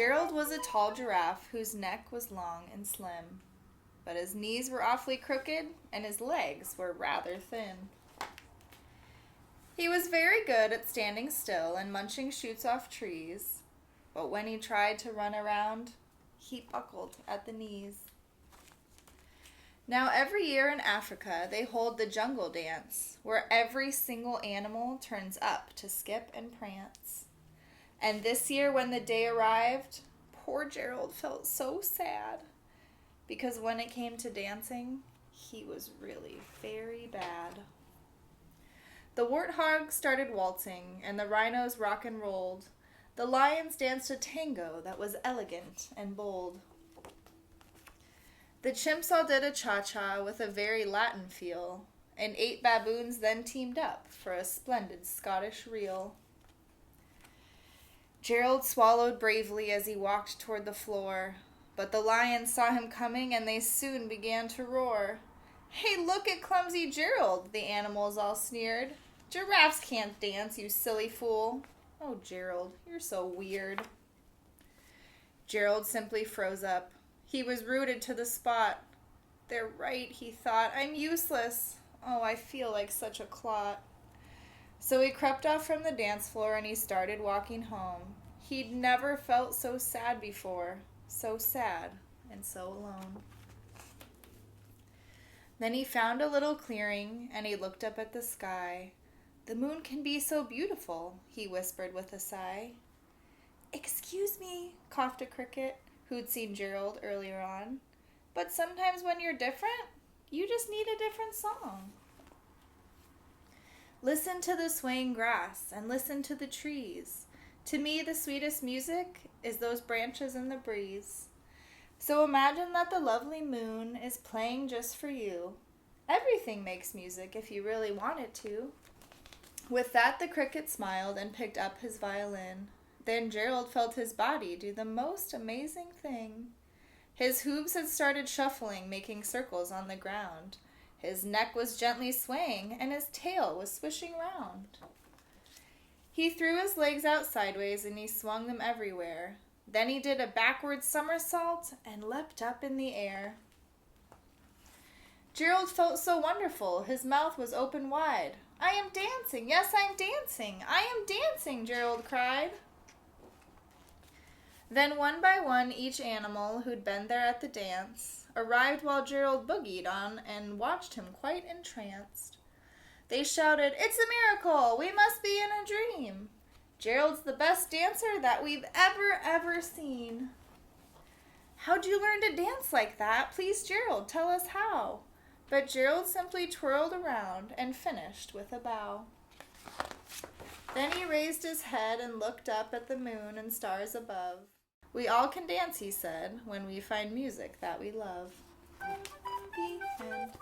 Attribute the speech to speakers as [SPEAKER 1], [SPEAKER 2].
[SPEAKER 1] Gerald was a tall giraffe whose neck was long and slim, but his knees were awfully crooked and his legs were rather thin. He was very good at standing still and munching shoots off trees, but when he tried to run around, he buckled at the knees. Now every year in Africa they hold the jungle dance, where every single animal turns up to skip and prance. And this year when the day arrived, poor Gerald felt so sad, because when it came to dancing, he was really very bad. The warthogs started waltzing, and the rhinos rock and rolled. The lions danced a tango that was elegant and bold. The chimps all did a cha-cha with a very Latin feel, and 8 baboons then teamed up for a splendid Scottish reel. Gerald swallowed bravely as he walked toward the floor, but the lions saw him coming and they soon began to roar. "Hey, look at clumsy Gerald," the animals all sneered. "Giraffes can't dance, you silly fool." "Oh, Gerald, you're so weird." Gerald simply froze up. He was rooted to the spot. "They're right," he thought. "I'm useless. Oh, I feel like such a clot." So he crept off from the dance floor and he started walking home. He'd never felt so sad before, so sad and so alone. Then he found a little clearing and he looked up at the sky. "The moon can be so beautiful," he whispered with a sigh. "Excuse me," coughed a cricket who'd seen Gerald earlier on, "but sometimes when you're different, you just need a different song. Listen to the swaying grass and listen to the trees. To me, the sweetest music is those branches in the breeze. So imagine that the lovely moon is playing just for you. Everything makes music if you really want it to." With that, the cricket smiled and picked up his violin. Then Gerald felt his body do the most amazing thing. His hooves had started shuffling, making circles on the ground. His neck was gently swaying, and his tail was swishing round. He threw his legs out sideways, and he swung them everywhere. Then he did a backward somersault and leapt up in the air. Gerald felt so wonderful, his mouth was open wide. "I am dancing, yes, I'm dancing, I am dancing," Gerald cried. Then one by one each animal who'd been there at the dance arrived while Gerald boogied on and watched him quite entranced. They shouted, "It's a miracle! We must be in a dream! Gerald's the best dancer that we've ever seen." "How'd you learn to dance like that? Please, Gerald, tell us how." But Gerald simply twirled around and finished with a bow. Then he raised his head and looked up at the moon and stars above. "We all can dance," he said, "when we find music that we love." The end.